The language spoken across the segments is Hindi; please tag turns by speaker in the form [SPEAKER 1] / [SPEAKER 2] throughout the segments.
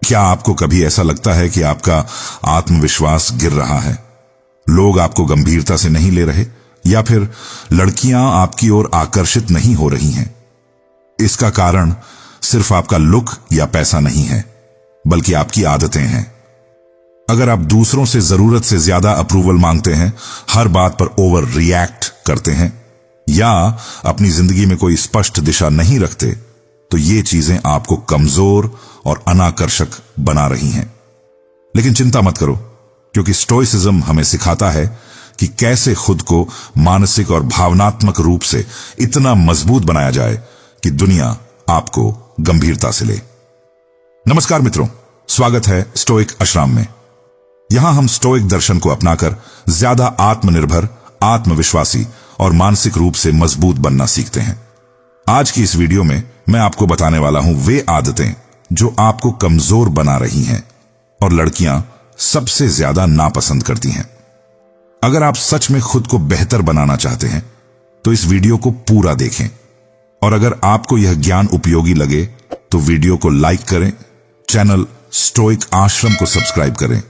[SPEAKER 1] क्या आपको कभी ऐसा लगता है कि आपका आत्मविश्वास गिर रहा है? लोग आपको गंभीरता से नहीं ले रहे, या फिर लड़कियां आपकी ओर आकर्षित नहीं हो रही हैं? इसका कारण सिर्फ आपका लुक या पैसा नहीं है, बल्कि आपकी आदतें हैं। अगर आप दूसरों से जरूरत से ज्यादा अप्रूवल मांगते हैं, हर बात पर ओवर रिएक्ट करते हैं, या अपनी जिंदगी में कोई स्पष्ट दिशा नहीं रखते, तो ये चीजें आपको कमजोर और अनाकर्षक बना रही हैं। लेकिन चिंता मत करो, क्योंकि स्टोइसिज्म हमें सिखाता है कि कैसे खुद को मानसिक और भावनात्मक रूप से इतना मजबूत बनाया जाए कि दुनिया आपको गंभीरता से ले। नमस्कार मित्रों, स्वागत है स्टोइक आश्रम में। यहां हम स्टोइक दर्शन को अपनाकर ज्यादा आत्मनिर्भर, आत्मविश्वासी और मानसिक रूप से मजबूत बनना सीखते हैं। आज की इस वीडियो में मैं आपको बताने वाला हूं वे आदतें जो आपको कमजोर बना रही हैं और लड़कियां सबसे ज्यादा नापसंद करती हैं। अगर आप सच में खुद को बेहतर बनाना चाहते हैं तो इस वीडियो को पूरा देखें, और अगर आपको यह ज्ञान उपयोगी लगे तो वीडियो को लाइक करें, चैनल स्टोइक आश्रम को सब्सक्राइब करें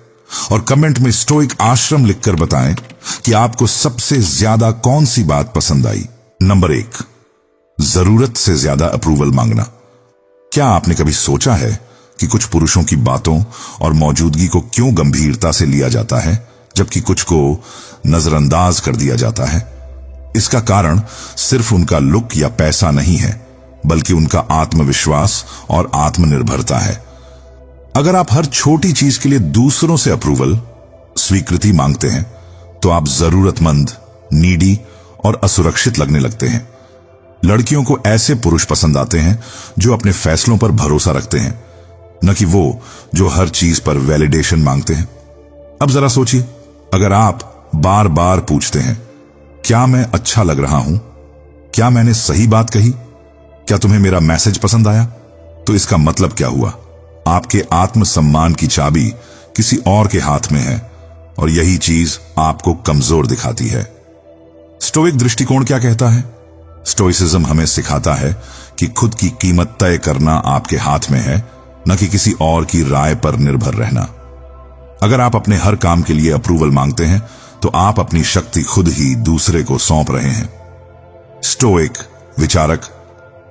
[SPEAKER 1] और कमेंट में स्टोइक आश्रम लिखकर बताएं कि आपको सबसे ज्यादा कौन सी बात पसंद आई। नंबर 1, जरूरत से ज्यादा अप्रूवल मांगना। क्या आपने कभी सोचा है कि कुछ पुरुषों की बातों और मौजूदगी को क्यों गंभीरता से लिया जाता है, जबकि कुछ को नजरअंदाज कर दिया जाता है? इसका कारण सिर्फ उनका लुक या पैसा नहीं है, बल्कि उनका आत्मविश्वास और आत्मनिर्भरता है। अगर आप हर छोटी चीज के लिए दूसरों से अप्रूवल, स्वीकृति मांगते हैं, तो आप जरूरतमंद, नीडी और असुरक्षित लगने लगते हैं। लड़कियों को ऐसे पुरुष पसंद आते हैं जो अपने फैसलों पर भरोसा रखते हैं, न कि वो जो हर चीज पर वैलिडेशन मांगते हैं। अब जरा सोचिए, अगर आप बार बार पूछते हैं, क्या मैं अच्छा लग रहा हूं? क्या मैंने सही बात कही? क्या तुम्हें मेरा मैसेज पसंद आया? तो इसका मतलब क्या हुआ? आपके आत्मसम्मान की चाबी किसी और के हाथ में है, और यही चीज आपको कमजोर दिखाती है। स्टोइक दृष्टिकोण क्या कहता है? स्टोइसिज्म हमें सिखाता है कि खुद की कीमत तय करना आपके हाथ में है, न कि किसी और की राय पर निर्भर रहना। अगर आप अपने हर काम के लिए अप्रूवल मांगते हैं, तो आप अपनी शक्ति खुद ही दूसरे को सौंप रहे हैं। स्टोइक विचारक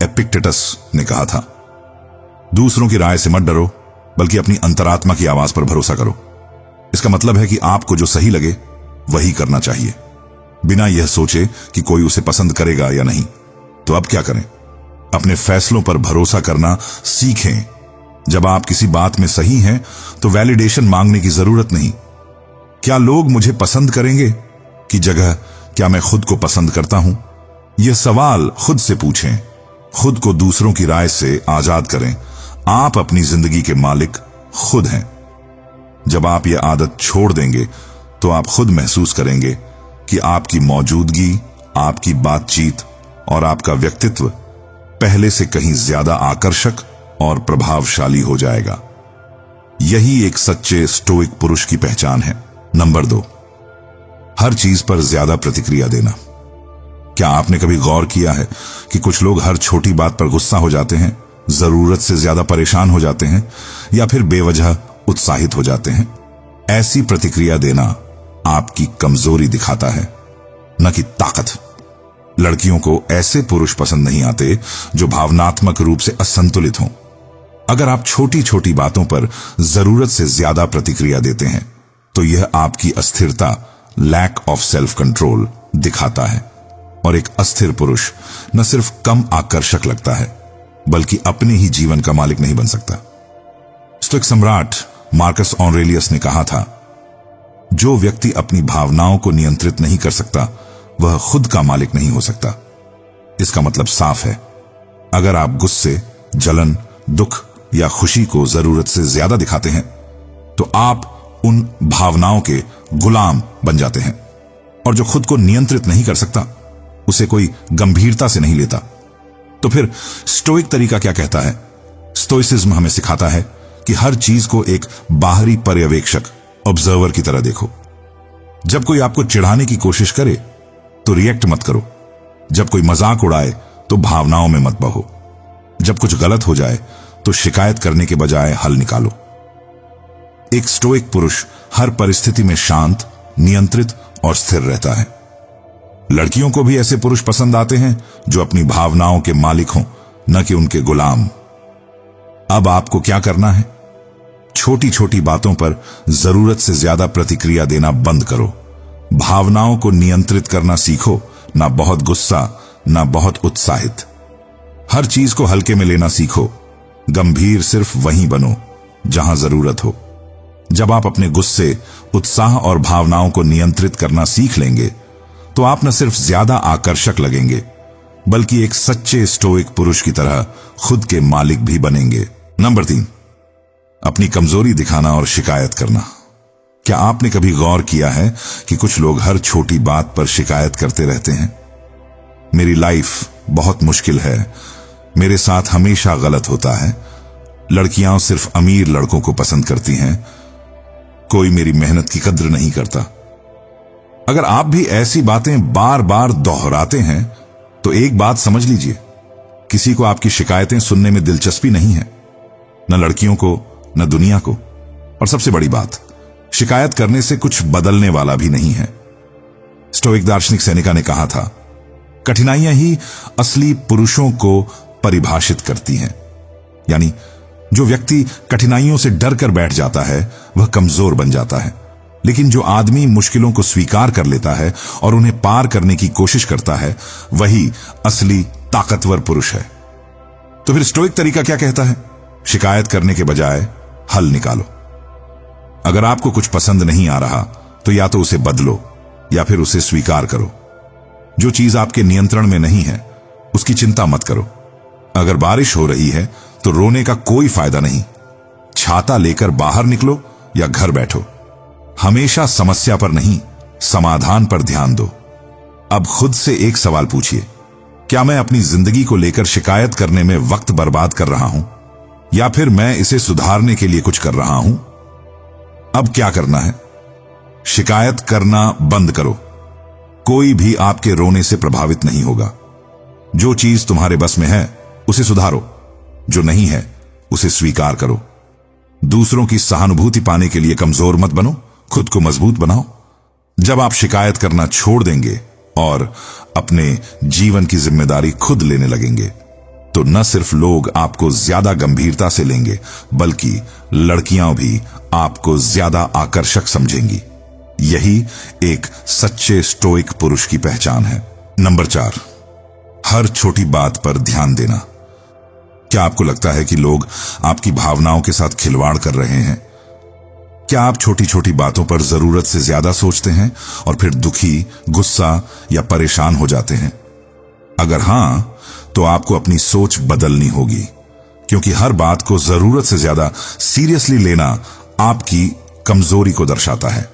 [SPEAKER 1] एपिक्टेटस ने कहा था, दूसरों की राय से मत डरो, बल्कि अपनी अंतरात्मा की आवाज पर भरोसा करो। इसका मतलब है कि आपको जो सही लगे वही करना चाहिए, बिना यह सोचे कि कोई उसे पसंद करेगा या नहीं। तो अब क्या करें? अपने फैसलों पर भरोसा करना सीखें। जब आप किसी बात में सही हैं, तो वैलिडेशन मांगने की जरूरत नहीं। क्या लोग मुझे पसंद करेंगे की जगह क्या मैं खुद को पसंद करता हूं? यह सवाल खुद से पूछें। खुद को दूसरों की राय से आजाद करें। आप अपनी जिंदगी के मालिक खुद हैं। जब आप यह आदत छोड़ देंगे, तो आप खुद महसूस करेंगे कि आपकी मौजूदगी, आपकी बातचीत और आपका व्यक्तित्व पहले से कहीं ज्यादा आकर्षक और प्रभावशाली हो जाएगा। यही एक सच्चे स्टोइक पुरुष की पहचान है। नंबर 2, हर चीज पर ज्यादा प्रतिक्रिया देना। क्या आपने कभी गौर किया है कि कुछ लोग हर छोटी बात पर गुस्सा हो जाते हैं, जरूरत से ज्यादा परेशान हो जाते हैं, या फिर बेवजह उत्साहित हो जाते हैं? ऐसी प्रतिक्रिया देना आपकी कमजोरी दिखाता है, न कि ताकत। लड़कियों को ऐसे पुरुष पसंद नहीं आते जो भावनात्मक रूप से असंतुलित हों। अगर आप छोटी छोटी बातों पर जरूरत से ज्यादा प्रतिक्रिया देते हैं, तो यह आपकी अस्थिरता, लैक ऑफ सेल्फ कंट्रोल दिखाता है। और एक अस्थिर पुरुष न सिर्फ कम आकर्षक लगता है, बल्कि अपने ही जीवन का मालिक नहीं बन सकता। स्टोइक सम्राट मार्कस ऑरेलियस ने कहा था, जो व्यक्ति अपनी भावनाओं को नियंत्रित नहीं कर सकता, वह खुद का मालिक नहीं हो सकता। इसका मतलब साफ है, अगर आप गुस्से, जलन, दुख या खुशी को जरूरत से ज्यादा दिखाते हैं, तो आप उन भावनाओं के गुलाम बन जाते हैं। और जो खुद को नियंत्रित नहीं कर सकता, उसे कोई गंभीरता से नहीं लेता। तो फिर स्टोइक तरीका क्या कहता है? स्टोइसिज्म हमें सिखाता है कि हर चीज को एक बाहरी पर्यवेक्षक, ऑब्जर्वर की तरह देखो। जब कोई आपको चिढ़ाने की कोशिश करे तो रिएक्ट मत करो। जब कोई मजाक उड़ाए तो भावनाओं में मत बहो। जब कुछ गलत हो जाए तो शिकायत करने के बजाय हल निकालो। एक स्टोइक पुरुष हर परिस्थिति में शांत, नियंत्रित और स्थिर रहता है। लड़कियों को भी ऐसे पुरुष पसंद आते हैं जो अपनी भावनाओं के मालिक हों, न कि उनके गुलाम। अब आपको क्या करना है? छोटी छोटी बातों पर जरूरत से ज्यादा प्रतिक्रिया देना बंद करो। भावनाओं को नियंत्रित करना सीखो, ना बहुत गुस्सा, ना बहुत उत्साहित। हर चीज को हल्के में लेना सीखो। गंभीर सिर्फ वहीं बनो जहां जरूरत हो। जब आप अपने गुस्से, उत्साह और भावनाओं को नियंत्रित करना सीख लेंगे तो आप न सिर्फ ज्यादा आकर्षक लगेंगे, बल्कि एक सच्चे स्टोइक पुरुष की तरह खुद के मालिक भी बनेंगे। नंबर 3, अपनी कमजोरी दिखाना और शिकायत करना। क्या आपने कभी गौर किया है कि कुछ लोग हर छोटी बात पर शिकायत करते रहते हैं? मेरी लाइफ बहुत मुश्किल है, मेरे साथ हमेशा गलत होता है, लड़कियां सिर्फ अमीर लड़कों को पसंद करती हैं, कोई मेरी मेहनत की कद्र नहीं करता। अगर आप भी ऐसी बातें बार बार दोहराते हैं तो एक बात समझ लीजिए, किसी को आपकी शिकायतें सुनने में दिलचस्पी नहीं है, न लड़कियों को, न दुनिया को। और सबसे बड़ी बात, शिकायत करने से कुछ बदलने वाला भी नहीं है। स्टोइक दार्शनिक सेनेका ने कहा था, कठिनाइयां ही असली पुरुषों को परिभाषित करती हैं। यानी जो व्यक्ति कठिनाइयों से डर कर बैठ जाता है वह कमजोर बन जाता है, लेकिन जो आदमी मुश्किलों को स्वीकार कर लेता है और उन्हें पार करने की कोशिश करता है वही असली ताकतवर पुरुष है। तो फिर स्टोइक तरीका क्या कहता है? शिकायत करने के बजाय हल निकालो। अगर आपको कुछ पसंद नहीं आ रहा तो या तो उसे बदलो या फिर उसे स्वीकार करो। जो चीज आपके नियंत्रण में नहीं है उसकी चिंता मत करो। अगर बारिश हो रही है तो रोने का कोई फायदा नहीं। छाता लेकर बाहर निकलो या घर बैठो। हमेशा समस्या पर नहीं, समाधान पर ध्यान दो। अब खुद से एक सवाल पूछिए, क्या मैं अपनी जिंदगी को लेकर शिकायत करने में वक्त बर्बाद कर रहा हूं या फिर मैं इसे सुधारने के लिए कुछ कर रहा हूं? अब क्या करना है? शिकायत करना बंद करो। कोई भी आपके रोने से प्रभावित नहीं होगा। जो चीज तुम्हारे बस में है उसे सुधारो, जो नहीं है उसे स्वीकार करो। दूसरों की सहानुभूति पाने के लिए कमजोर मत बनो, खुद को मजबूत बनाओ। जब आप शिकायत करना छोड़ देंगे और अपने जीवन की जिम्मेदारी खुद लेने लगेंगे तो न सिर्फ लोग आपको ज्यादा गंभीरता से लेंगे, बल्कि लड़कियां भी आपको ज्यादा आकर्षक समझेंगी। यही एक सच्चे स्टोइक पुरुष की पहचान है। नंबर 4, हर छोटी बात पर ध्यान देना। क्या आपको लगता है कि लोग आपकी भावनाओं के साथ खिलवाड़ कर रहे हैं? क्या आप छोटी छोटी बातों पर जरूरत से ज्यादा सोचते हैं और फिर दुखी, गुस्सा या परेशान हो जाते हैं? अगर हां, तो आपको अपनी सोच बदलनी होगी, क्योंकि हर बात को जरूरत से ज्यादा सीरियसली लेना आपकी कमजोरी को दर्शाता है।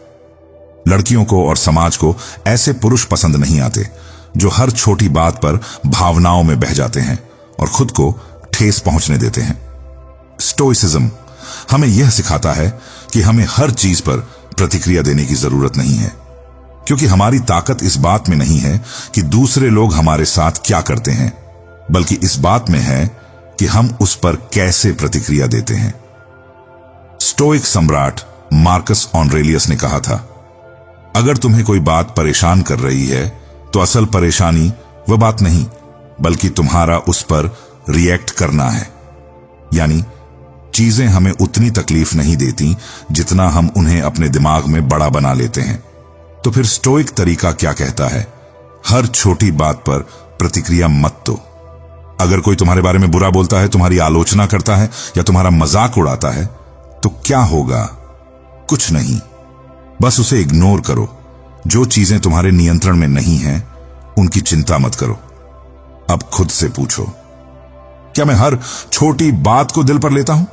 [SPEAKER 1] लड़कियों को और समाज को ऐसे पुरुष पसंद नहीं आते जो हर छोटी बात पर भावनाओं में बह जाते हैं और खुद को ठेस पहुंचने देते हैं। स्टोइसिज्म हमें यह सिखाता है कि हमें हर चीज पर प्रतिक्रिया देने की जरूरत नहीं है, क्योंकि हमारी ताकत इस बात में नहीं है कि दूसरे लोग हमारे साथ क्या करते हैं, बल्कि इस बात में है कि हम उस पर कैसे प्रतिक्रिया देते हैं। स्टोइक सम्राट मार्कस ऑरेलियस ने कहा था, अगर तुम्हें कोई बात परेशान कर रही है तो असल परेशानी वह बात नहीं, बल्कि तुम्हारा उस पर रिएक्ट करना है। यानी चीजें हमें उतनी तकलीफ नहीं देती जितना हम उन्हें अपने दिमाग में बड़ा बना लेते हैं। तो फिर स्टोइक तरीका क्या कहता है? हर छोटी बात पर प्रतिक्रिया मत दो। अगर कोई तुम्हारे बारे में बुरा बोलता है, तुम्हारी आलोचना करता है या तुम्हारा मजाक उड़ाता है तो क्या होगा? कुछ नहीं, बस उसे इग्नोर करो। जो चीजें तुम्हारे नियंत्रण में नहीं हैं उनकी चिंता मत करो। अब खुद से पूछो, क्या मैं हर छोटी बात को दिल पर लेता हूं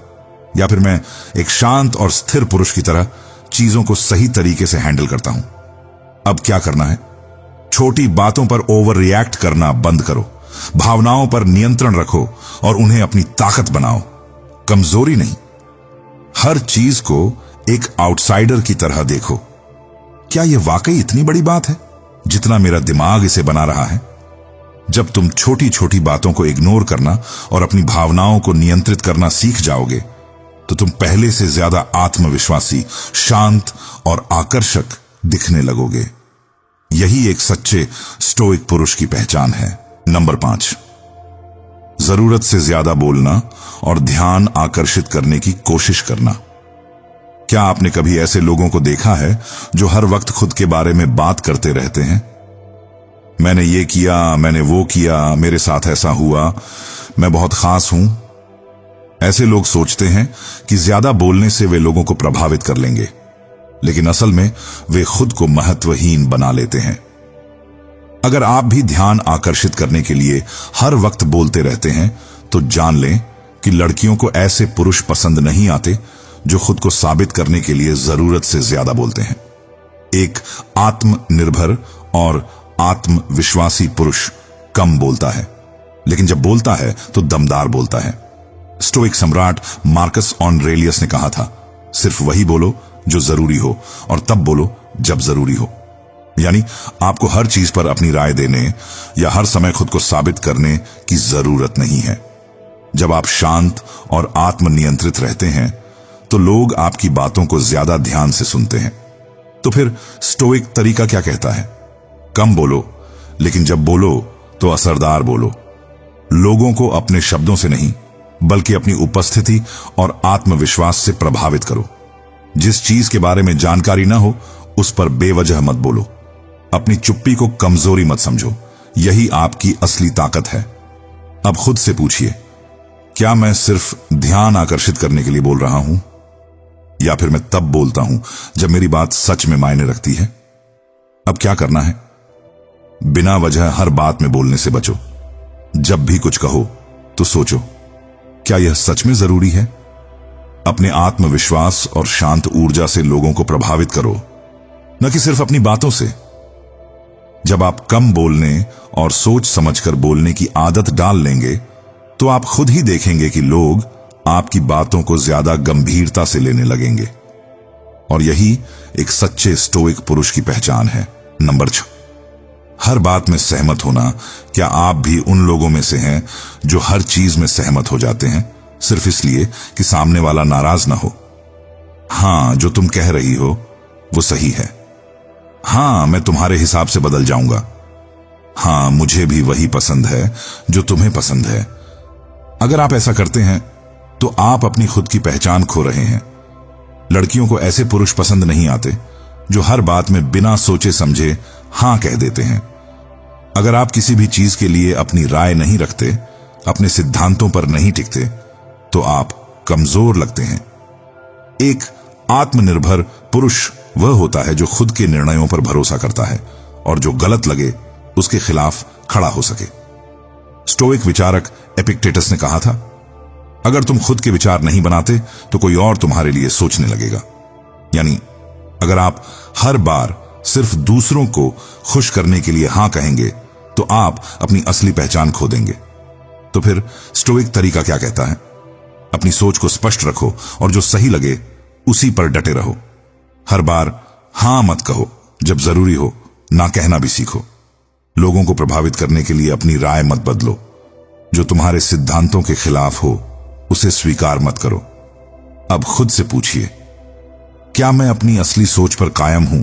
[SPEAKER 1] या फिर मैं एक शांत और स्थिर पुरुष की तरह चीजों को सही तरीके से हैंडल करता हूं? अब क्या करना है? छोटी बातों पर ओवर रिएक्ट करना बंद करो। भावनाओं पर नियंत्रण रखो और उन्हें अपनी ताकत बनाओ, कमजोरी नहीं। हर चीज को एक आउटसाइडर की तरह देखो। क्या यह वाकई इतनी बड़ी बात है जितना मेरा दिमाग इसे बना रहा है? जब तुम छोटी छोटी बातों को इग्नोर करना और अपनी भावनाओं को नियंत्रित करना सीख जाओगे तो तुम पहले से ज्यादा आत्मविश्वासी, शांत और आकर्षक दिखने लगोगे। यही एक सच्चे स्टोइक पुरुष की पहचान है। नंबर 5, जरूरत से ज्यादा बोलना और ध्यान आकर्षित करने की कोशिश करना। क्या आपने कभी ऐसे लोगों को देखा है जो हर वक्त खुद के बारे में बात करते रहते हैं? मैंने ये किया, मैंने वो किया, मेरे साथ ऐसा हुआ, मैं बहुत खास हूं। ऐसे लोग सोचते हैं कि ज्यादा बोलने से वे लोगों को प्रभावित कर लेंगे, लेकिन असल में वे खुद को महत्वहीन बना लेते हैं। अगर आप भी ध्यान आकर्षित करने के लिए हर वक्त बोलते रहते हैं, तो जान लें कि लड़कियों को ऐसे पुरुष पसंद नहीं आते जो खुद को साबित करने के लिए जरूरत से ज्यादा बोलते हैं। एक आत्मनिर्भर और आत्मविश्वासी पुरुष कम बोलता है, लेकिन जब बोलता है तो दमदार बोलता है। स्टोइक सम्राट मार्कस ऑरेलियस ने कहा था, सिर्फ वही बोलो जो जरूरी हो और तब बोलो जब जरूरी हो। यानी आपको हर चीज पर अपनी राय देने या हर समय खुद को साबित करने की जरूरत नहीं है। जब आप शांत और आत्मनियंत्रित रहते हैं तो लोग आपकी बातों को ज्यादा ध्यान से सुनते हैं। तो फिर स्टोइक तरीका क्या कहता है? कम बोलो, लेकिन जब बोलो तो असरदार बोलो। लोगों को अपने शब्दों से नहीं, बल्कि अपनी उपस्थिति और आत्मविश्वास से प्रभावित करो। जिस चीज के बारे में जानकारी ना हो उस पर बेवजह मत बोलो। अपनी चुप्पी को कमजोरी मत समझो, यही आपकी असली ताकत है। अब खुद से पूछिए, क्या मैं सिर्फ ध्यान आकर्षित करने के लिए बोल रहा हूं, या फिर मैं तब बोलता हूं जब मेरी बात सच में मायने रखती है? अब क्या करना है? बिना वजह हर बात में बोलने से बचो। जब भी कुछ कहो तो सोचो, क्या यह सच में जरूरी है? अपने आत्मविश्वास और शांत ऊर्जा से लोगों को प्रभावित करो, न कि सिर्फ अपनी बातों से। जब आप कम बोलने और सोच समझकर बोलने की आदत डाल लेंगे, तो आप खुद ही देखेंगे कि लोग आपकी बातों को ज्यादा गंभीरता से लेने लगेंगे। और यही एक सच्चे स्टोइक पुरुष की पहचान है। नंबर 6, हर बात में सहमत होना। क्या आप भी उन लोगों में से हैं जो हर चीज में सहमत हो जाते हैं सिर्फ इसलिए कि सामने वाला नाराज ना हो? हां, जो तुम कह रही हो वो सही है। हां, मैं तुम्हारे हिसाब से बदल जाऊंगा। हां, मुझे भी वही पसंद है जो तुम्हें पसंद है। अगर आप ऐसा करते हैं तो आप अपनी खुद की पहचान खो रहे हैं। लड़कियों को ऐसे पुरुष पसंद नहीं आते जो हर बात में बिना सोचे समझे हां कह देते हैं। अगर आप किसी भी चीज के लिए अपनी राय नहीं रखते, अपने सिद्धांतों पर नहीं टिकते, तो आप कमजोर लगते हैं। एक आत्मनिर्भर पुरुष वह होता है जो खुद के निर्णयों पर भरोसा करता है और जो गलत लगे उसके खिलाफ खड़ा हो सके। स्टोइक विचारक एपिक्टेटस ने कहा था, अगर तुम खुद के विचार नहीं बनाते तो कोई और तुम्हारे लिए सोचने लगेगा। यानी अगर आप हर बार सिर्फ दूसरों को खुश करने के लिए हां कहेंगे तो आप अपनी असली पहचान खो देंगे। तो फिर स्टोइक तरीका क्या कहता है? अपनी सोच को स्पष्ट रखो और जो सही लगे उसी पर डटे रहो। हर बार हां मत कहो, जब जरूरी हो ना कहना भी सीखो। लोगों को प्रभावित करने के लिए अपनी राय मत बदलो। जो तुम्हारे सिद्धांतों के खिलाफ हो उसे स्वीकार मत करो। अब खुद से पूछिए, क्या मैं अपनी असली सोच पर कायम हूं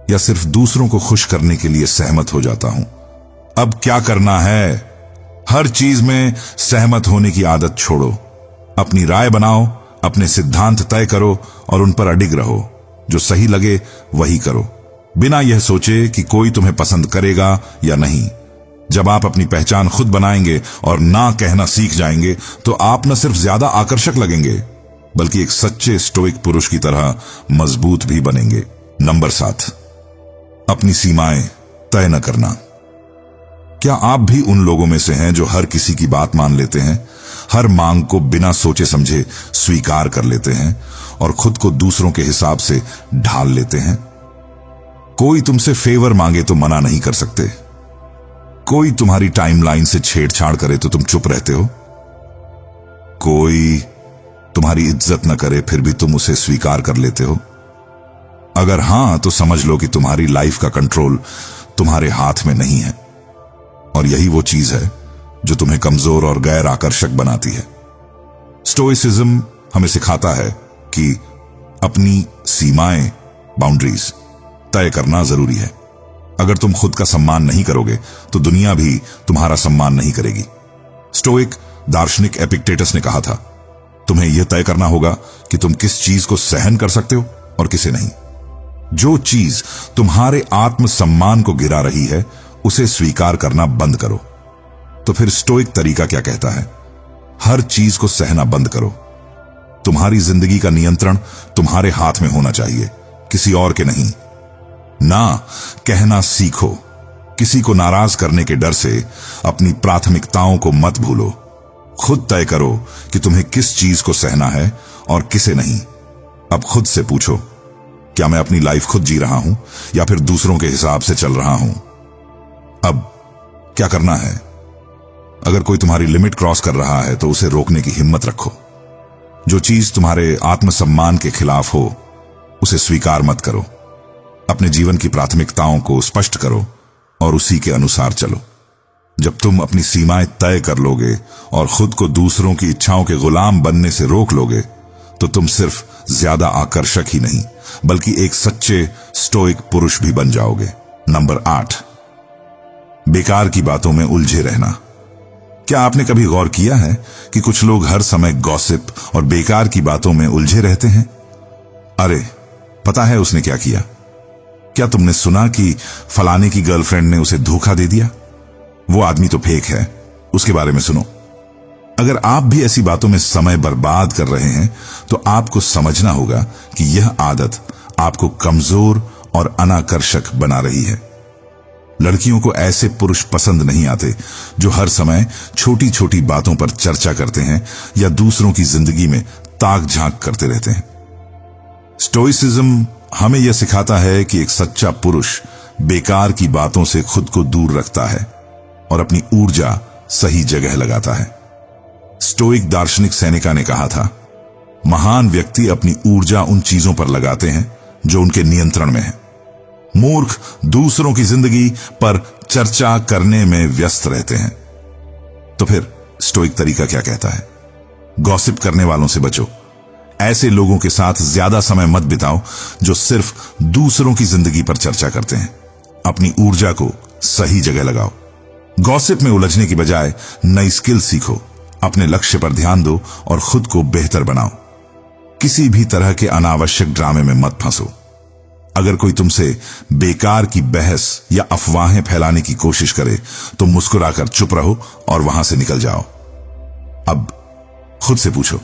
[SPEAKER 1] या सिर्फ दूसरों को खुश करने के लिए सहमत हो जाता हूं? अब क्या करना है? हर चीज में सहमत होने की आदत छोड़ो। अपनी राय बनाओ, अपने सिद्धांत तय करो और उन पर अडिग रहो। जो सही लगे वही करो, बिना यह सोचे कि कोई तुम्हें पसंद करेगा या नहीं। जब आप अपनी पहचान खुद बनाएंगे और ना कहना सीख जाएंगे, तो आप न सिर्फ ज्यादा आकर्षक लगेंगे, बल्कि एक सच्चे स्टोइक पुरुष की तरह मजबूत भी बनेंगे। नंबर 7, अपनी सीमाएं तय न करना। क्या आप भी उन लोगों में से हैं जो हर किसी की बात मान लेते हैं, हर मांग को बिना सोचे समझे स्वीकार कर लेते हैं और खुद को दूसरों के हिसाब से ढाल लेते हैं? कोई तुमसे फेवर मांगे तो मना नहीं कर सकते। कोई तुम्हारी टाइमलाइन से छेड़छाड़ करे तो तुम चुप रहते हो। कोई तुम्हारी इज्जत न करे फिर भी तुम उसे स्वीकार कर लेते हो। अगर हां, तो समझ लो कि तुम्हारी लाइफ का कंट्रोल तुम्हारे हाथ में नहीं है, और यही वो चीज है जो तुम्हें कमजोर और गैर आकर्षक बनाती है। स्टोइसिज्म हमें सिखाता है कि अपनी सीमाएं, बाउंड्रीज तय करना जरूरी है। अगर तुम खुद का सम्मान नहीं करोगे तो दुनिया भी तुम्हारा सम्मान नहीं करेगी। स्टोइक दार्शनिक एपिक्टेटस ने कहा था, तुम्हें यह तय करना होगा कि तुम किस चीज को सहन कर सकते हो और किसे नहीं। जो चीज तुम्हारे आत्मसम्मान को गिरा रही है उसे स्वीकार करना बंद करो। तो फिर स्टोइक तरीका क्या कहता है? हर चीज को सहना बंद करो। तुम्हारी जिंदगी का नियंत्रण तुम्हारे हाथ में होना चाहिए, किसी और के नहीं। ना कहना सीखो। किसी को नाराज करने के डर से अपनी प्राथमिकताओं को मत भूलो। खुद तय करो कि तुम्हें किस चीज को सहना है और किसे नहीं। अब खुद से पूछो, क्या मैं अपनी लाइफ खुद जी रहा हूं या फिर दूसरों के हिसाब से चल रहा हूं? अब क्या करना है? अगर कोई तुम्हारी लिमिट क्रॉस कर रहा है तो उसे रोकने की हिम्मत रखो। जो चीज तुम्हारे आत्मसम्मान के खिलाफ हो उसे स्वीकार मत करो। अपने जीवन की प्राथमिकताओं को स्पष्ट करो और उसी के अनुसार चलो। जब तुम अपनी सीमाएं तय कर लोगे और खुद को दूसरों की इच्छाओं के गुलाम बनने से रोक लोगे तो तुम सिर्फ ज्यादा आकर्षक ही नहीं बल्कि एक सच्चे स्टोइक पुरुष भी बन जाओगे। नंबर 8, बेकार की बातों में उलझे रहना। क्या आपने कभी गौर किया है कि कुछ लोग हर समय गॉसिप और बेकार की बातों में उलझे रहते हैं? अरे, पता है उसने क्या किया? क्या तुमने सुना कि फलाने की गर्लफ्रेंड ने उसे धोखा दे दिया? वो आदमी तो फेक है, उसके बारे में सुनो। अगर आप भी ऐसी बातों में समय बर्बाद कर रहे हैं तो आपको समझना होगा कि यह आदत आपको कमजोर और अनाकर्षक बना रही है। लड़कियों को ऐसे पुरुष पसंद नहीं आते जो हर समय छोटी छोटी बातों पर चर्चा करते हैं या दूसरों की जिंदगी में ताक झांक करते रहते हैं। स्टोइसिज्म हमें यह सिखाता है कि एक सच्चा पुरुष बेकार की बातों से खुद को दूर रखता है और अपनी ऊर्जा सही जगह लगाता है। स्टोइक दार्शनिक सेनेका ने कहा था, महान व्यक्ति अपनी ऊर्जा उन चीजों पर लगाते हैं जो उनके नियंत्रण में है। मूर्ख दूसरों की जिंदगी पर चर्चा करने में व्यस्त रहते हैं। तो फिर स्टोइक तरीका क्या कहता है? गॉसिप करने वालों से बचो। ऐसे लोगों के साथ ज्यादा समय मत बिताओ जो सिर्फ दूसरों की जिंदगी पर चर्चा करते हैं। अपनी ऊर्जा को सही जगह लगाओ। गॉसिप में उलझने की बजाय नई स्किल सीखो, अपने लक्ष्य पर ध्यान दो और खुद को बेहतर बनाओ। किसी भी तरह के अनावश्यक ड्रामे में मत फंसो। अगर कोई तुमसे बेकार की बहस या अफवाहें फैलाने की कोशिश करे तो मुस्कुराकर चुप रहो और वहां से निकल जाओ। अब खुद से पूछो,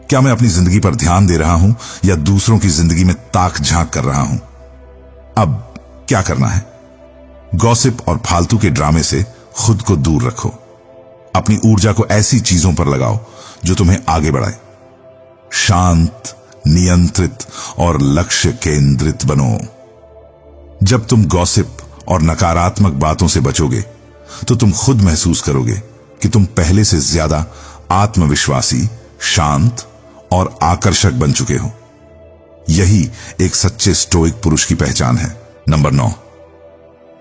[SPEAKER 1] क्या मैं अपनी जिंदगी पर ध्यान दे रहा हूं या दूसरों की जिंदगी में ताक झांक कर रहा हूं? अब क्या करना है? गॉसिप और फालतू के ड्रामे से खुद को दूर रखो। अपनी ऊर्जा को ऐसी चीजों पर लगाओ जो तुम्हें आगे बढ़ाए। शांत, नियंत्रित और लक्ष्य केंद्रित बनो। जब तुम गॉसिप और नकारात्मक बातों से बचोगे तो तुम खुद महसूस करोगे कि तुम पहले से ज्यादा आत्मविश्वासी, शांत और आकर्षक बन चुके हो। यही एक सच्चे स्टोइक पुरुष की पहचान है। नंबर 9,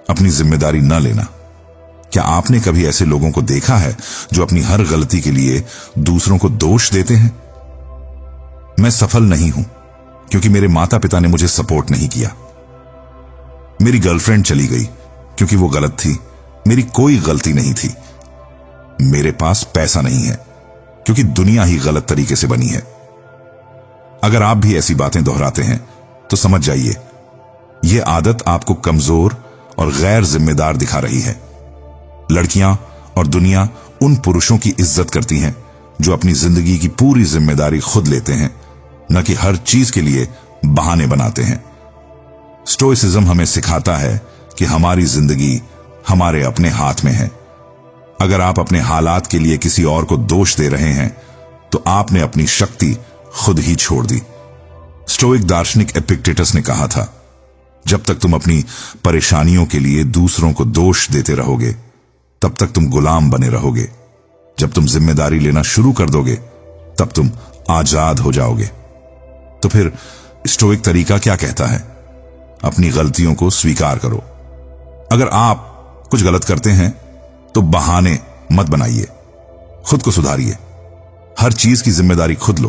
[SPEAKER 1] अपनी जिम्मेदारी न लेना। क्या आपने कभी ऐसे लोगों को देखा है जो अपनी हर गलती के लिए दूसरों को दोष देते हैं? मैं सफल नहीं हूं क्योंकि मेरे माता पिता ने मुझे सपोर्ट नहीं किया। मेरी गर्लफ्रेंड चली गई क्योंकि वो गलत थी, मेरी कोई गलती नहीं थी। मेरे पास पैसा नहीं है क्योंकि दुनिया ही गलत तरीके से बनी है। अगर आप भी ऐसी बातें दोहराते हैं तो समझ जाइए, यह आदत आपको कमजोर और गैर जिम्मेदार दिखा रही है। लड़कियां और दुनिया उन पुरुषों की इज्जत करती हैं जो अपनी जिंदगी की पूरी जिम्मेदारी खुद लेते हैं, न कि हर चीज के लिए बहाने बनाते हैं। स्टोइसिज्म हमें सिखाता है कि हमारी जिंदगी हमारे अपने हाथ में है। अगर आप अपने हालात के लिए किसी और को दोष दे रहे हैं तो आपने अपनी शक्ति खुद ही छोड़ दी। स्टोइक दार्शनिक एपिक्टेटस ने कहा था, जब तक तुम अपनी परेशानियों के लिए दूसरों को दोष देते रहोगे तब तक तुम गुलाम बने रहोगे। जब तुम जिम्मेदारी लेना शुरू कर दोगे तब तुम आजाद हो जाओगे। तो फिर स्टोइक तरीका क्या कहता है? अपनी गलतियों को स्वीकार करो। अगर आप कुछ गलत करते हैं तो बहाने मत बनाइए, खुद को सुधारिए। हर चीज की जिम्मेदारी खुद लो,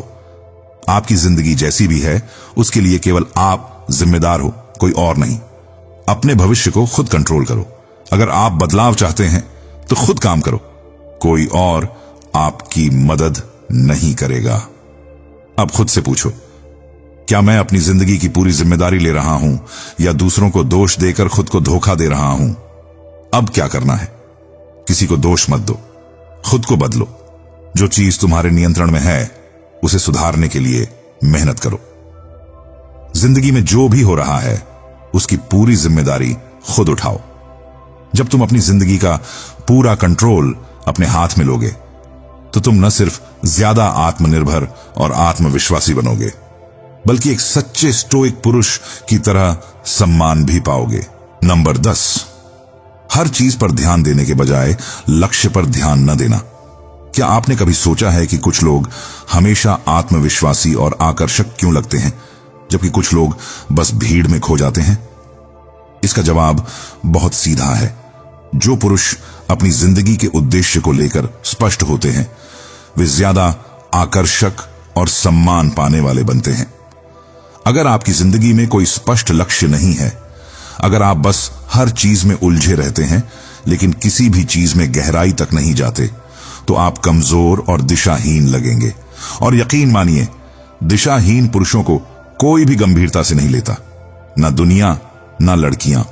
[SPEAKER 1] आपकी जिंदगी जैसी भी है उसके लिए केवल आप जिम्मेदार हो, कोई और नहीं। अपने भविष्य को खुद कंट्रोल करो। अगर आप बदलाव चाहते हैं तो खुद काम करो, कोई और आपकी मदद नहीं करेगा। अब खुद से पूछो, क्या मैं अपनी जिंदगी की पूरी जिम्मेदारी ले रहा हूं या दूसरों को दोष देकर खुद को धोखा दे रहा हूं? अब क्या करना है? किसी को दोष मत दो, खुद को बदलो। जो चीज तुम्हारे नियंत्रण में है उसे सुधारने के लिए मेहनत करो। जिंदगी में जो भी हो रहा है उसकी पूरी जिम्मेदारी खुद उठाओ। जब तुम अपनी जिंदगी का पूरा कंट्रोल अपने हाथ में लोगे तो तुम न सिर्फ ज्यादा आत्मनिर्भर और आत्मविश्वासी बनोगे, बल्कि एक सच्चे स्टोइक पुरुष की तरह सम्मान भी पाओगे। नंबर 10, हर चीज पर ध्यान देने के बजाय लक्ष्य पर ध्यान न देना। क्या आपने कभी सोचा है कि कुछ लोग हमेशा आत्मविश्वासी और आकर्षक क्यों लगते हैं, जबकि कुछ लोग बस भीड़ में खो जाते हैं? इसका जवाब बहुत सीधा है। जो पुरुष अपनी जिंदगी के उद्देश्य को लेकर स्पष्ट होते हैं वे ज्यादा आकर्षक और सम्मान पाने वाले बनते हैं। अगर आपकी जिंदगी में कोई स्पष्ट लक्ष्य नहीं है, अगर आप बस हर चीज में उलझे रहते हैं लेकिन किसी भी चीज में गहराई तक नहीं जाते, तो आप कमजोर और दिशाहीन लगेंगे। और यकीन मानिए, दिशाहीन पुरुषों को कोई भी गंभीरता से नहीं लेता, ना दुनिया ना लड़कियां।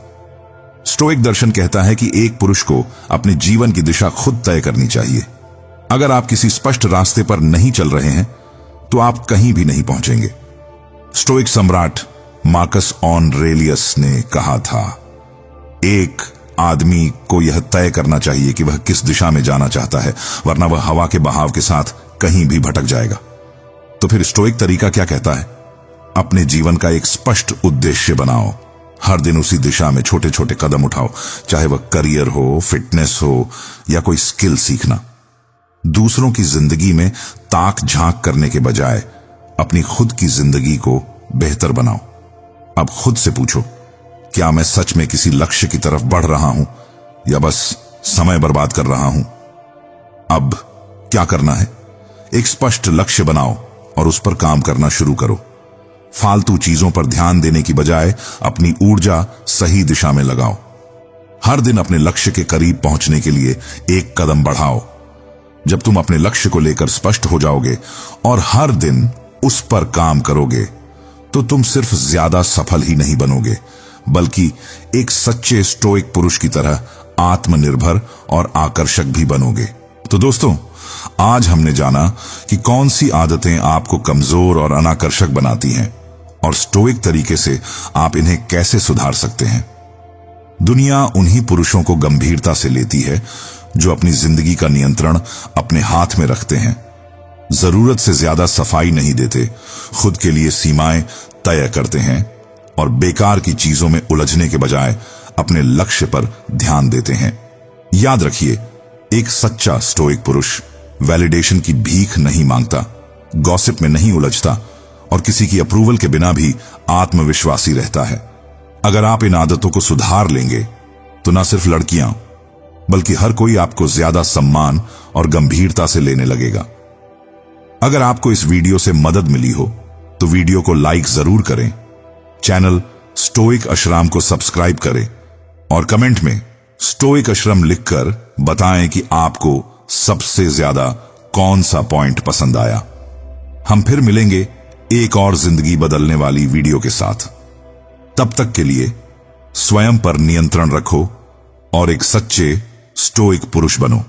[SPEAKER 1] स्टोइक दर्शन कहता है कि एक पुरुष को अपने जीवन की दिशा खुद तय करनी चाहिए। अगर आप किसी स्पष्ट रास्ते पर नहीं चल रहे हैं तो आप कहीं भी नहीं पहुंचेंगे। स्टोइक सम्राट मार्कस ऑरेलियस ने कहा था, एक आदमी को यह तय करना चाहिए कि वह किस दिशा में जाना चाहता है, वरना वह हवा के बहाव के साथ कहीं भी भटक जाएगा। तो फिर स्टोइक तरीका क्या कहता है? अपने जीवन का एक स्पष्ट उद्देश्य बनाओ। हर दिन उसी दिशा में छोटे छोटे कदम उठाओ, चाहे वह करियर हो, फिटनेस हो या कोई स्किल सीखना। दूसरों की जिंदगी में ताक झांक करने के बजाय अपनी खुद की जिंदगी को बेहतर बनाओ। अब खुद से पूछो, क्या मैं सच में किसी लक्ष्य की तरफ बढ़ रहा हूं या बस समय बर्बाद कर रहा हूं? अब क्या करना है? एक स्पष्ट लक्ष्य बनाओ और उस पर काम करना शुरू करो। फालतू चीजों पर ध्यान देने की बजाय अपनी ऊर्जा सही दिशा में लगाओ। हर दिन अपने लक्ष्य के करीब पहुंचने के लिए एक कदम बढ़ाओ। जब तुम अपने लक्ष्य को लेकर स्पष्ट हो जाओगे और हर दिन उस पर काम करोगे तो तुम सिर्फ ज्यादा सफल ही नहीं बनोगे, बल्कि एक सच्चे स्टोइक पुरुष की तरह आत्मनिर्भर और आकर्षक भी बनोगे। तो दोस्तों, आज हमने जाना कि कौन सी आदतें आपको कमजोर और अनाकर्षक बनाती हैं और स्टोइक तरीके से आप इन्हें कैसे सुधार सकते हैं। दुनिया उन्हीं पुरुषों को गंभीरता से लेती है जो अपनी जिंदगी का नियंत्रण अपने हाथ में रखते हैं, जरूरत से ज्यादा सफाई नहीं देते, खुद के लिए सीमाएं तय करते हैं और बेकार की चीजों में उलझने के बजाय अपने लक्ष्य पर ध्यान देते हैं। याद रखिए, एक सच्चा स्टोइक पुरुष वैलिडेशन की भीख नहीं मांगता, गॉसिप में नहीं उलझता और किसी की अप्रूवल के बिना भी आत्मविश्वासी रहता है। अगर आप इन आदतों को सुधार लेंगे तो न सिर्फ लड़कियां बल्कि हर कोई आपको ज्यादा सम्मान और गंभीरता से लेने लगेगा। अगर आपको इस वीडियो से मदद मिली हो तो वीडियो को लाइक जरूर करें, चैनल स्टोइक अशराम को सब्सक्राइब करें और कमेंट में स्टोइक अशरम लिखकर बताएं कि आपको सबसे ज्यादा कौन सा पॉइंट पसंद आया। हम फिर मिलेंगे एक और जिंदगी बदलने वाली वीडियो के साथ। तब तक के लिए स्वयं पर नियंत्रण रखो और एक सच्चे स्टोइक पुरुष बनो।